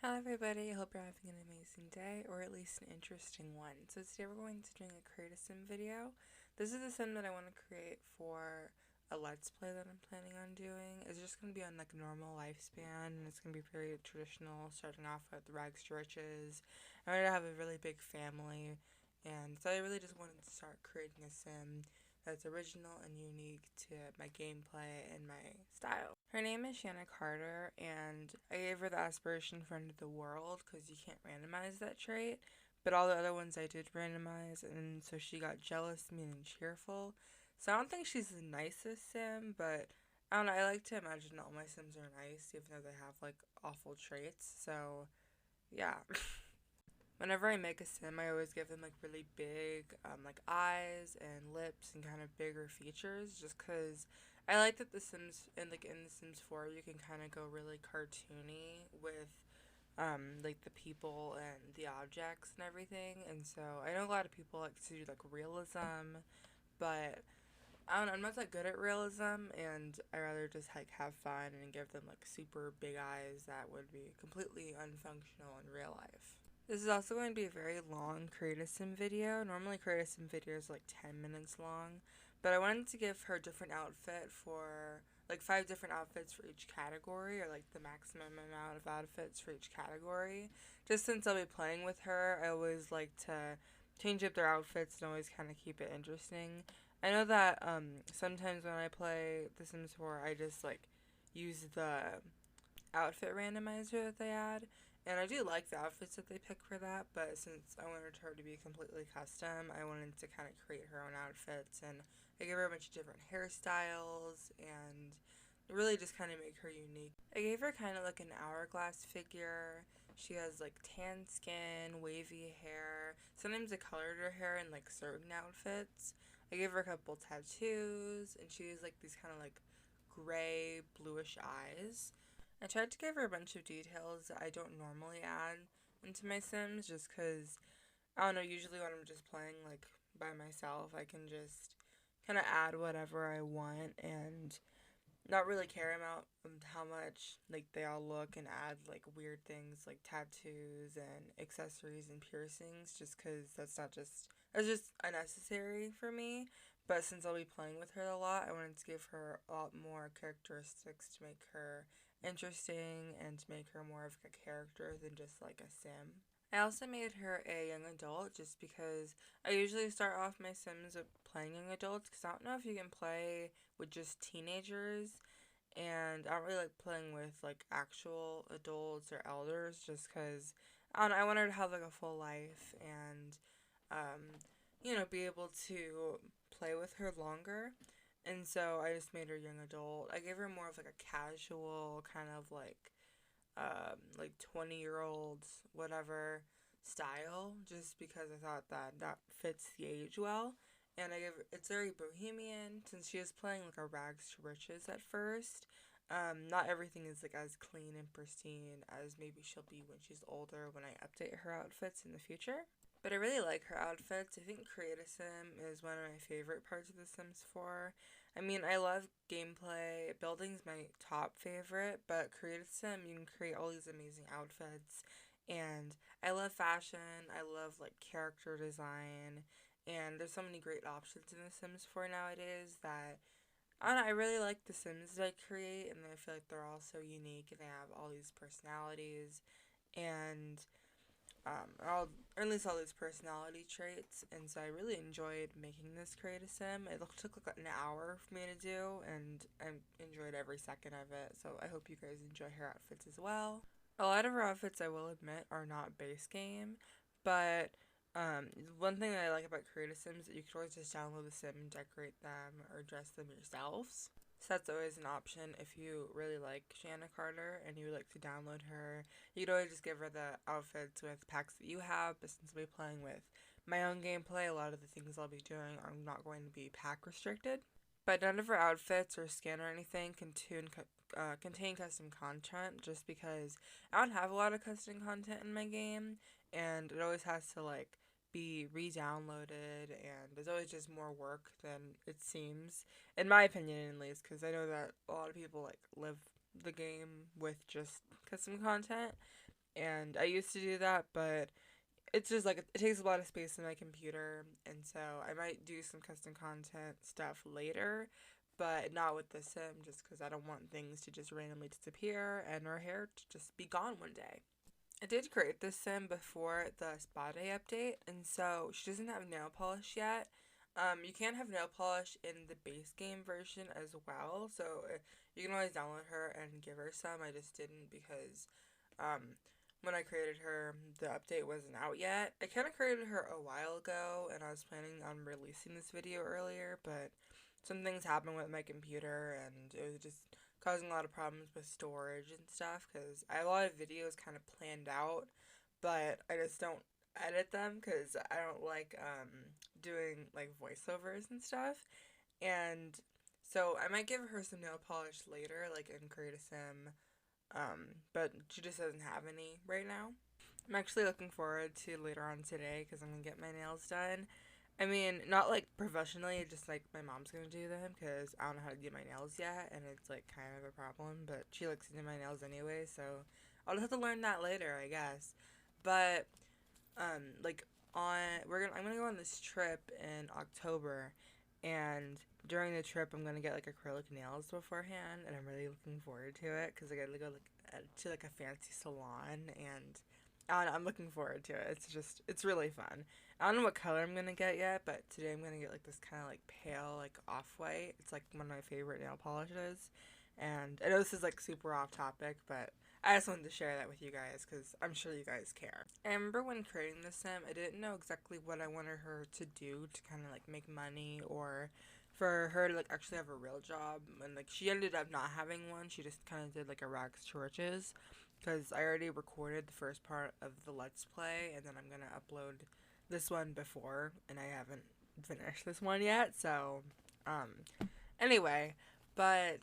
Hello everybody, I hope you're having an amazing day, or at least an interesting one. So today we're going to be doing a create a sim video. This is a sim that I want to create for a let's play that I'm planning on doing. It's just going to be on like a normal lifespan, and it's going to be very traditional, starting off with rags to riches. I wanted to have a really big family, and so I really just wanted to start creating a sim that's original and unique to my gameplay and my style. Her name is Shana Carter, and I gave her the aspiration friend of the world because you can't randomize that trait. But all the other ones I did randomize, and so she got jealous, mean, and cheerful. So I don't think she's the nicest sim, but I don't know. I like to imagine all my sims are nice, even though they have like awful traits. So yeah. Whenever I make a sim, I always give them like really big, like eyes and lips and kind of bigger features, just because I like that the Sims and like in the Sims 4, you can kind of go really cartoony with like the people and the objects and everything. And so I know a lot of people like to do like realism, but I don't know, I'm not that good at realism, and I rather just like have fun and give them like super big eyes that would be completely unfunctional in real life. This is also going to be a very long Create a Sim video. Normally Create a Sim videos are like 10 minutes long, but I wanted to give her a different outfit for like 5 different outfits for each category, or like the maximum amount of outfits for each category. Just since I'll be playing with her, I always like to change up their outfits and always kind of keep it interesting. I know that sometimes when I play The Sims 4, I just like use the outfit randomizer that they add. And I do like the outfits that they pick for that, but since I wanted her to be completely custom, I wanted to kind of create her own outfits, and I gave her a bunch of different hairstyles and really just kind of make her unique. I gave her kind of like an hourglass figure. She has like tan skin, wavy hair. Sometimes I colored her hair in like certain outfits. I gave her a couple tattoos, and she has like these kind of like gray, bluish eyes. I tried to give her a bunch of details that I don't normally add into my Sims, just because, I don't know, usually when I'm just playing like by myself, I can just kind of add whatever I want and not really care about how much like they all look, and add like weird things like tattoos and accessories and piercings, just because that's just unnecessary for me. But since I'll be playing with her a lot, I wanted to give her a lot more characteristics to make her interesting and to make her more of a character than just like a sim. I also made her a young adult, just because I usually start off my Sims with playing young adults, because I don't know if you can play with just teenagers, and I don't really like playing with like actual adults or elders, just because I don't know, I want her to have like a full life, and um, be able to play with her longer. And so I just made her young adult. I gave her more of like a casual kind of like 20-year-olds whatever style, just because I thought that that fits the age well. And it's very bohemian, since she was playing like a rags to riches at first. Not everything is like as clean and pristine as maybe she'll be when she's older, when I update her outfits in the future. But I really like her outfits. I think Create a Sim is one of my favorite parts of The Sims 4. I mean, I love gameplay. Building's my top favorite, but Create a Sim, you can create all these amazing outfits. And I love fashion. I love like character design. And there's so many great options in The Sims 4 nowadays that I don't know, I really like the Sims that I create, and I feel like they're all so unique, and they have all these personalities, and all, or at least all these personality traits. And so I really enjoyed making this Create a Sim. It took like an hour for me to do, and I enjoyed every second of it. So I hope you guys enjoy her outfits as well. A lot of her outfits, I will admit, are not base game, but one thing that I like about Create a Sim is that you can always just download the sim and decorate them or dress them yourselves. So that's always an option if you really like Shana Carter and you would like to download her. You could always just give her the outfits with packs that you have, but since I'll be playing with my own gameplay, a lot of the things I'll be doing are not going to be pack restricted. But none of her outfits or skin or anything contain custom content, just because I don't have a lot of custom content in my game, and it always has to like be re-downloaded, and there's always just more work than it seems, in my opinion at least, because I know that a lot of people like live the game with just custom content, And I used to do that, but it's just like it takes a lot of space in my computer, and so I might do some custom content stuff later, but not with the sim, just because I don't want things to just randomly disappear and her hair to just be gone one day. I did create this sim before the spa day update, and so she doesn't have nail polish yet. You can have nail polish in the base game version as well, so you can always download her and give her some. I just didn't because um, when I created her, the update wasn't out yet. I kind of created her a while ago, and I was planning on releasing this video earlier, but some things happened with my computer, and it was just causing a lot of problems with storage and stuff, because I have a lot of videos kind of planned out, but I just don't edit them, because I don't like, doing, like, voiceovers and stuff, and so I might give her some nail polish later, like, in Create a Sim, but she just doesn't have any right now. I'm actually looking forward to later on today because I'm gonna get my nails done. I mean, not like professionally, just like my mom's gonna do them because I don't know how to do my nails yet, and it's like kind of a problem. But she likes to do my nails anyway, so I'll just have to learn that later, I guess. But like on I'm gonna go on this trip in October, and during the trip I'm gonna get like acrylic nails beforehand, and I'm really looking forward to it because I gotta go like to like a fancy salon, and I don't know, I'm looking forward to it. It's really fun. I don't know what color I'm gonna get yet, but today I'm gonna get like this kind of like pale like off white. It's like one of my favorite nail polishes, and I know this is like super off topic, but I just wanted to share that with you guys because I'm sure you guys care. I remember when creating this sim, I didn't know exactly what I wanted her to do to kind of like make money or for her to like actually have a real job. And like she ended up not having one. She just kind of did like a rags to riches because I already recorded the first part of the Let's Play, and then I'm gonna upload this one before, and I haven't finished this one yet. So, anyway, but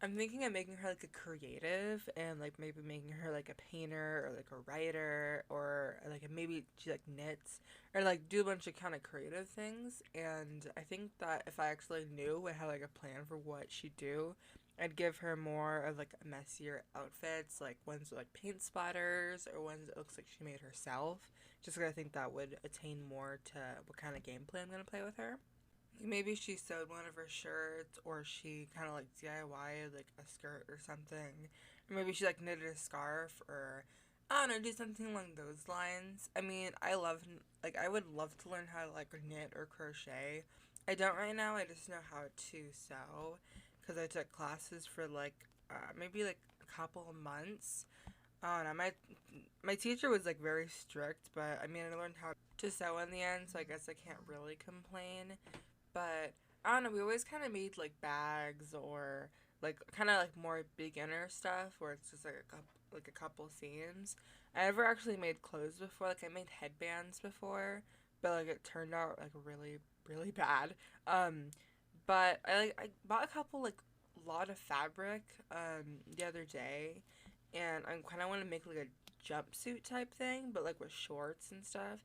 I'm thinking of making her like a creative and like maybe making her like a painter or like a writer or like maybe she like knits or like do a bunch of kind of creative things. And I think that if I actually knew and had like a plan for what she'd do, I'd give her more of like messier outfits, like ones with like paint splatters or ones that looks like she made herself. Just because I think that would attain more to what kind of gameplay I'm gonna play with her. Maybe she sewed one of her shirts, or she kind of like DIY'd like a skirt or something. Or maybe she like knitted a scarf, or I don't know, do something along those lines. I mean, like, I would love to learn how to like knit or crochet. I don't right now, I just know how to sew because I took classes for like maybe like a couple of months. I don't know, my teacher was like very strict, but I mean, I learned how to sew in the end, so I guess I can't really complain. But I don't know, we always kind of made like bags or like kind of like more beginner stuff where it's just like a couple seams. I never actually made clothes before. Like I made headbands before, but like it turned out like really bad. Um, but I bought a couple like lot of fabric the other day, and I kind of want to make like a jumpsuit type thing, but like with shorts and stuff,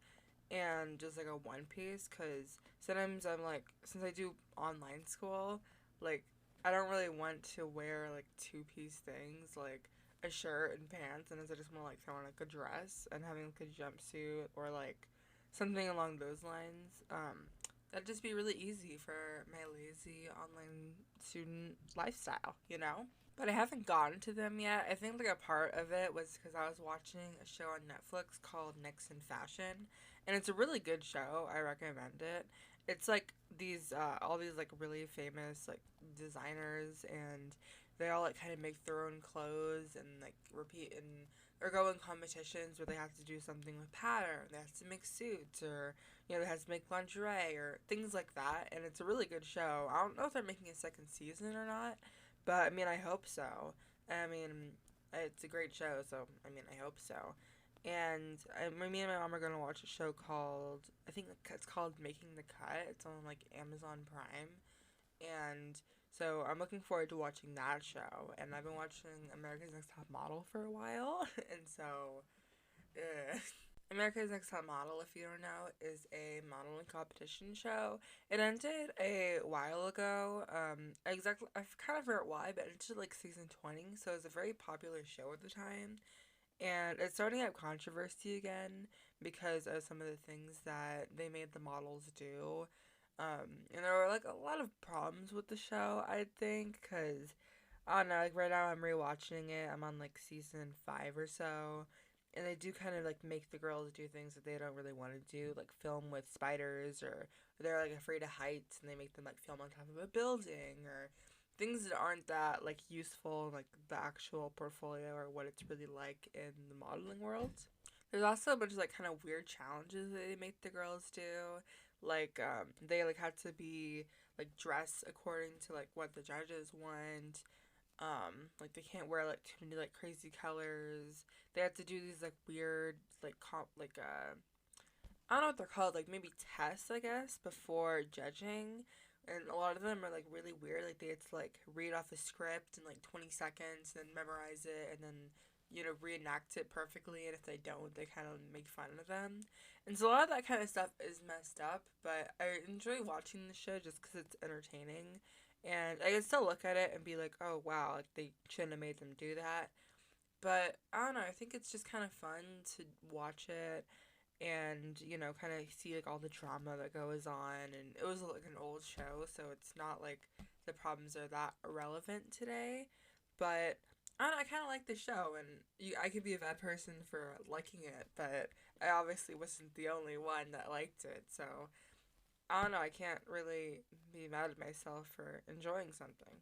and just like a one piece, because sometimes I'm like, since I do online school, like I don't really want to wear like two-piece things like a shirt and pants, and I just want to like throw on like a dress and having like a jumpsuit or like something along those lines. That'd just be really easy for my lazy online student lifestyle, you know? But I haven't gotten to them yet. I think like a part of it was because I was watching a show on Netflix called Next in Fashion, and it's a really good show. I recommend it. It's like these all these like really famous like designers, and they all like kind of make their own clothes and like repeat and or go in competitions where they have to do something with pattern. They have to make suits, or they have to make lingerie or things like that. And it's a really good show. I don't know if they're making a second season or not, but I mean, I hope so. I mean, it's a great show, so I mean, I hope so. And me and my mom are gonna watch a show called, I think it's called Making the Cut. It's on like Amazon Prime, and so I'm looking forward to watching that show. And I've been watching America's Next Top Model for a while, and so America's Next Top Model, if you don't know, is a modeling competition show. It ended a while ago. I kind of forgot why, but it ended like season 20, so it was a very popular show at the time. And it's starting up controversy again because of some of the things that they made the models do. And there were like a lot of problems with the show, I think, because I don't know, like right now I'm rewatching it. I'm on like season 5 or so. And they do kind of like make the girls do things that they don't really want to do, like film with spiders, or they're like afraid of heights and they make them like film on top of a building, or things that aren't that like useful in like the actual portfolio or what it's really like in the modeling world. There's also a bunch of like kind of weird challenges that they make the girls do. Like they like had to be like dressed according to like what the judges want. Like they can't wear like too many like crazy colors. They have to do these like weird like I don't know what they're called, like maybe tests, I guess, before judging. And a lot of them are like really weird. Like they had to like read off a script in like 20 seconds, and then memorize it, and then reenact it perfectly. And if they don't, they kind of make fun of them. And so a lot of that kind of stuff is messed up. But I enjoy watching the show just because it's entertaining, and I can still look at it and be like, oh wow, like they shouldn't have made them do that. But I don't know. I think it's just kind of fun to watch it and kind of see like all the drama that goes on. And it was like an old show, so it's not like the problems are that irrelevant today. But I don't know, I kind of like the show, and I could be a bad person for liking it, but I obviously wasn't the only one that liked it. So I don't know, I can't really be mad at myself for enjoying something.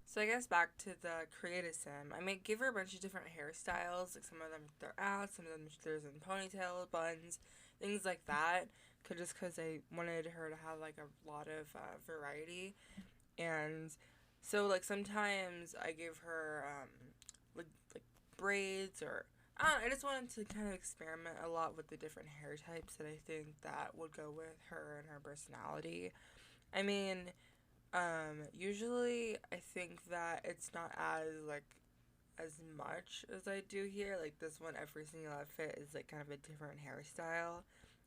So I guess back to the creative sim. I may give her a bunch of different hairstyles. Like some of them they're out, some of them there's in ponytail, buns, things like that. Just because I wanted her to have like a lot of variety. And so like sometimes I give her like braids, or I don't know, I just wanted to kind of experiment a lot with the different hair types that I think that would go with her and her personality. I mean, usually I think that it's not as much as I do here. Like this one, every single outfit is like kind of a different hairstyle,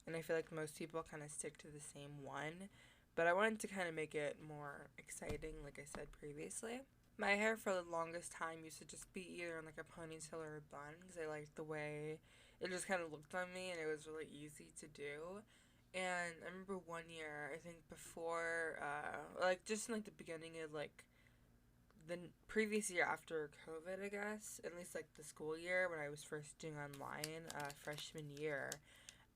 and I feel like most people kind of stick to the same one. But I wanted to kind of make it more exciting, like I said previously. My hair for the longest time used to just be either in like a ponytail or a bun because I liked the way it just kind of looked on me, and it was really easy to do. And I remember one year, I think before, like just in like the beginning of like the previous year after COVID, I guess, at least like the school year when I was first doing online, freshman year,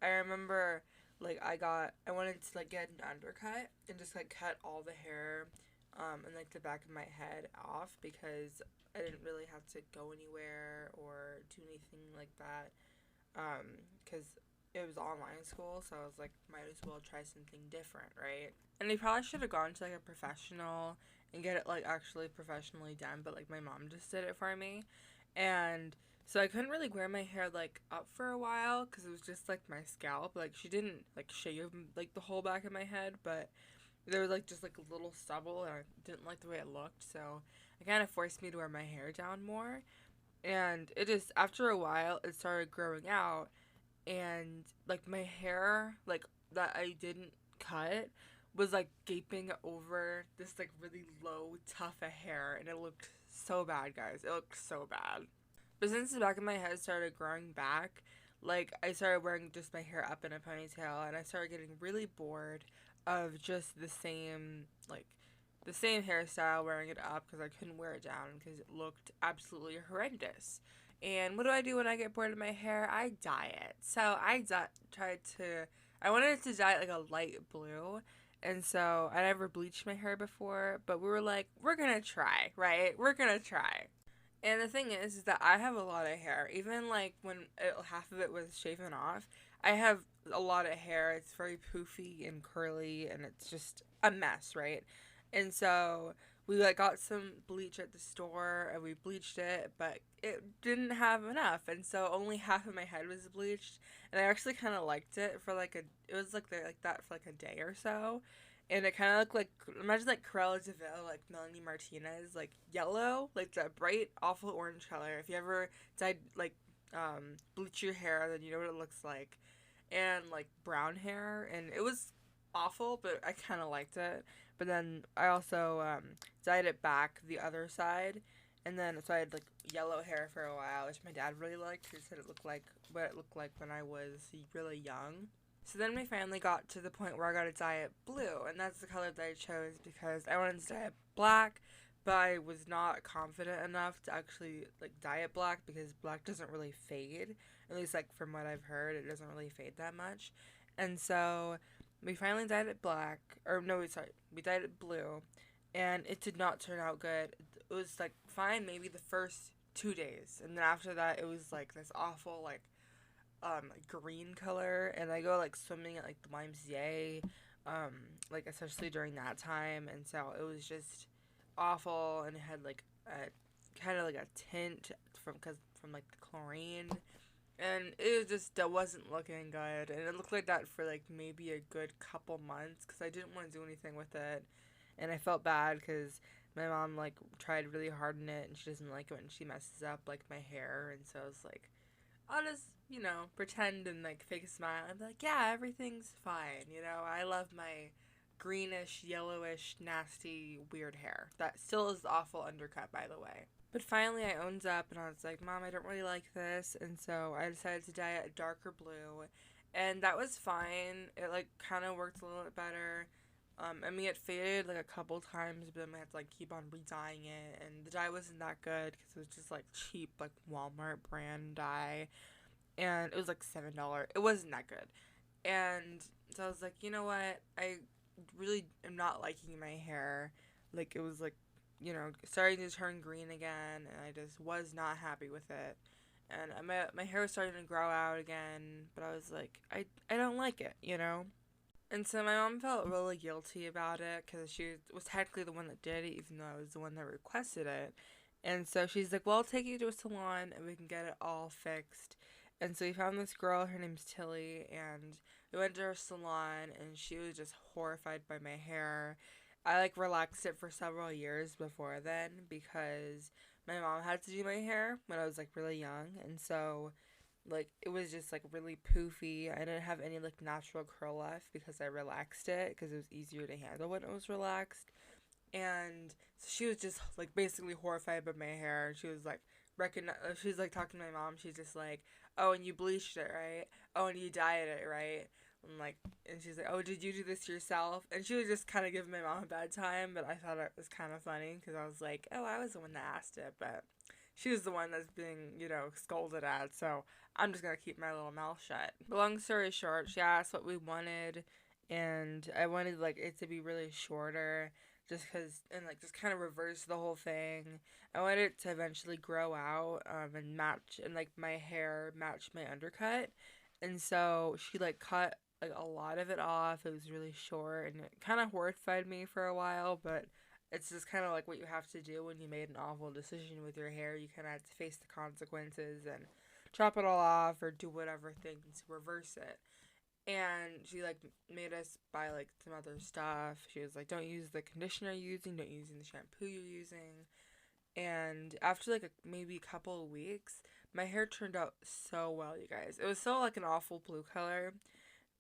I remember like I wanted to like get an undercut and just like cut all the hair, and like the back of my head off because I didn't really have to go anywhere or do anything like that, because it was online school, so I was like, might as well try something different, right? And I probably should have gone to like a professional and get it like actually professionally done, but like my mom just did it for me, and so I couldn't really wear my hair like up for a while because it was just like my scalp. Like she didn't like shave like the whole back of my head, but there was like just like a little stubble, and I didn't like the way it looked, so it kind of forced me to wear my hair down more. And it just after a while it started growing out, and like my hair like that I didn't cut was like gaping over this like really low tuft of hair, and it looked so bad, guys. It looked so bad. But since the back of my head started growing back, like I started wearing just my hair up in a ponytail, and I started getting really bored of just the same hairstyle wearing it up because I couldn't wear it down because it looked absolutely horrendous. And what do I do when I get bored of my hair? I dye it. So tried to. I wanted to dye it like a light blue. And so I never bleached my hair before, but we were like, we're gonna try, right? We're gonna try. And the thing is that I have a lot of hair. Even like when half of it was shaven off, I have a lot of hair. It's very poofy and curly, and it's just a mess, right? And so we like got some bleach at the store, and we bleached it, but it didn't have enough, and so only half of my head was bleached. And I actually kind of liked it for like it was like that for like a day or so, and it kind of looked like, imagine like Cruella de Vil, like Melanie Martinez, like yellow, like that bright, awful orange color. If you ever dyed like bleach your hair, then you know what it looks like, and like brown hair, and it was awful, but I kind of liked it. But then I also dyed it back the other side, And then, so I had, like, yellow hair for a while, which my dad really liked. He said it looked like what it looked like when I was really young. So then we finally got to the point where I got to dye it blue, and that's the color that I chose because I wanted to dye it black, but I was not confident enough to actually, like, dye it black because black doesn't really fade. At least, like, from what I've heard, it doesn't really fade that much. And so we finally dyed it black, or no, sorry, we dyed it blue, and it did not turn out good. It was, like, fine maybe the first 2 days, and then after that, it was, like, this awful, like, green color, and I go, like, swimming at, like, the YMCA, like, especially during that time, and so it was just awful, and it had, like, a kind of, like, a tint from, like, the chlorine, and it was just, that wasn't looking good, and it looked like that for, like, maybe a good couple months, because I didn't want to do anything with it, and I felt bad, because my mom, like, tried really hard in it, and she doesn't like it when she messes up, like, my hair, and so I was like, I'll just, pretend and, like, fake a smile and be like, yeah, everything's fine, I love my greenish, yellowish, nasty, weird hair. That still is awful undercut, by the way. But finally I owned up and I was like, Mom, I don't really like this, and so I decided to dye it a darker blue, and that was fine. It, like, kind of worked a little bit better. I mean, it faded, like, a couple times, but then I had to, like, keep on re-dyeing it, and the dye wasn't that good, because it was just, like, cheap, like, Walmart brand dye, and it was, like, $7. It wasn't that good, and so I was like, you know what, I really am not liking my hair, like, it was, like, starting to turn green again, and I just was not happy with it, and my hair was starting to grow out again, but I was like, I don't like it, And so my mom felt really guilty about it because she was technically the one that did it, even though I was the one that requested it. And so she's like, well, I'll take you to a salon and we can get it all fixed. And so we found this girl, her name's Tilly, and we went to her salon and she was just horrified by my hair. I, like, relaxed it for several years before then because my mom had to do my hair when I was, like, really young. And so, like, it was just, like, really poofy. I didn't have any, like, natural curl left because I relaxed it because it was easier to handle when it was relaxed. And so she was just, like, basically horrified by my hair. She was like, she was like talking to my mom. She's just like, oh, and you bleached it, right? Oh, and you dyed it, right? I'm like, and she's like, oh, did you do this yourself? And she was just kind of giving my mom a bad time, but I thought it was kind of funny because I was like, oh, I was the one that asked it, but she was the one that's being, scolded at, so I'm just gonna keep my little mouth shut. But long story short, she asked what we wanted, and I wanted, like, it to be really shorter, just because, and, like, just kind of reverse the whole thing. I wanted it to eventually grow out, and match, and, like, my hair match my undercut, and so she, like, cut, like, a lot of it off. It was really short, and it kind of horrified me for a while, but it's just kind of like what you have to do when you made an awful decision with your hair. You kind of have to face the consequences and chop it all off or do whatever thing to reverse it. And she, like, made us buy, like, some other stuff. She was like, don't use the conditioner you're using, don't use the shampoo you're using. And after, like, maybe a couple of weeks, my hair turned out so well, you guys. It was still, like, an awful blue color,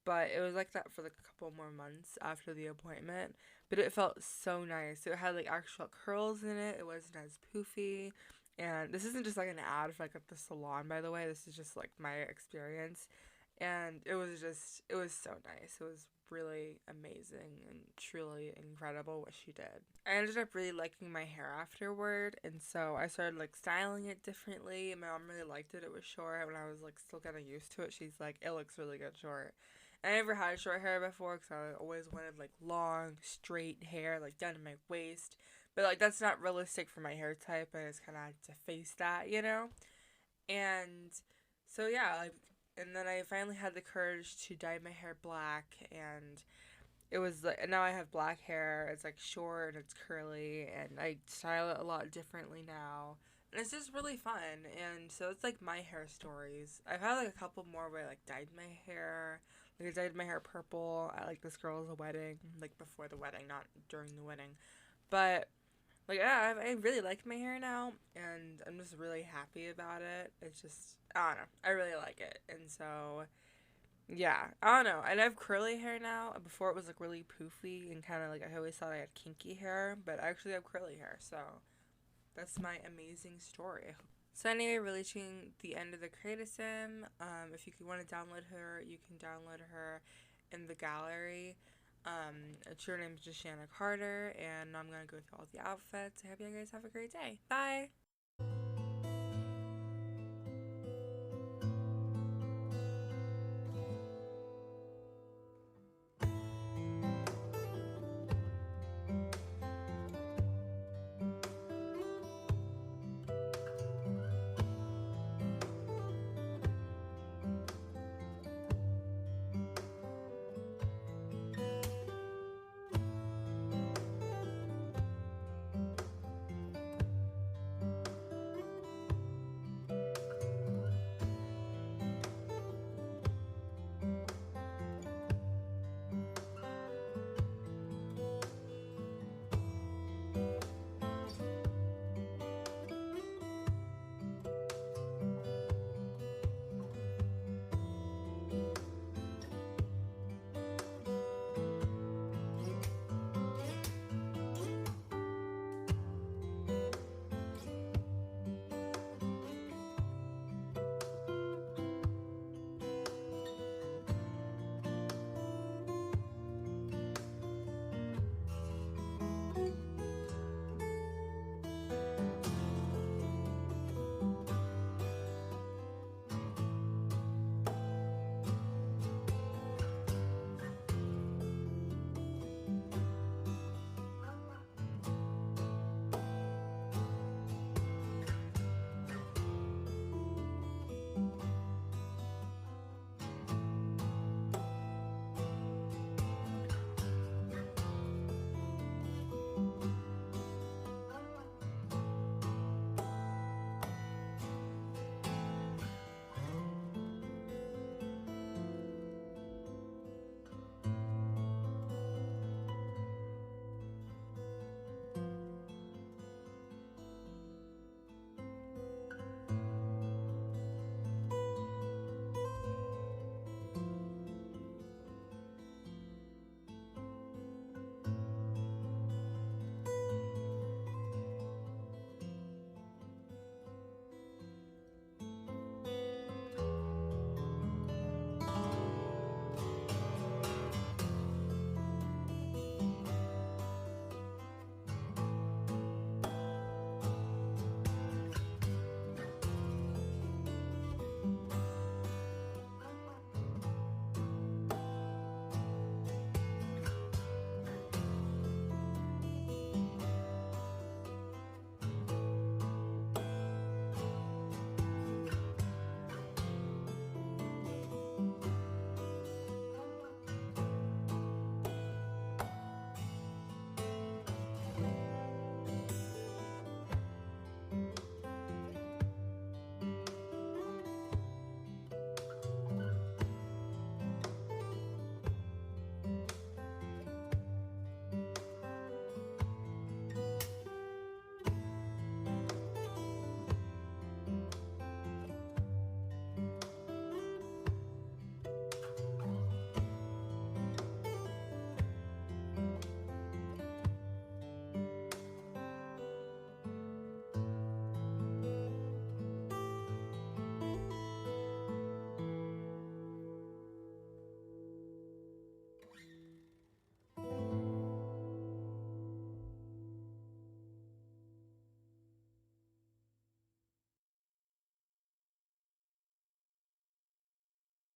but it was like that for, like, a couple more months after the appointment. But it felt so nice. It had, like, actual curls in it. It wasn't as poofy. And this isn't just, like, an ad for, like, at the salon, by the way. This is just, like, my experience. And it was so nice. It was really amazing and truly incredible what she did. I ended up really liking my hair afterward, and so I started, like, styling it differently, and my mom really liked it. It was short. When I was, like, still getting used to it, she's like, it looks really good short. I never had short hair before because I always wanted, like, long, straight hair, like, down to my waist. But, like, that's not realistic for my hair type. I just kind of had to face that, And so, yeah, like, and then I finally had the courage to dye my hair black, and it was, like, and now I have black hair. It's, like, short and it's curly, and I style it a lot differently now. And it's just really fun, and so it's, like, my hair stories. I've had, like, a couple more where I, like, dyed my hair. Like, I dyed my hair purple at, like, this girl's wedding, like, before the wedding, not during the wedding. But, like, yeah, I really like my hair now, and I'm just really happy about it. It's just, I don't know, I really like it, and so, yeah, I don't know, and I have curly hair now. Before it was, like, really poofy, and kind of, like, I always thought I had kinky hair, but I actually have curly hair, so that's my amazing story. So anyway, we're reaching the end of the Create a Sim. If you want to download her, you can download her in the gallery. Her name is just Shana Carter, and I'm going to go through all the outfits. I hope you guys have a great day. Bye!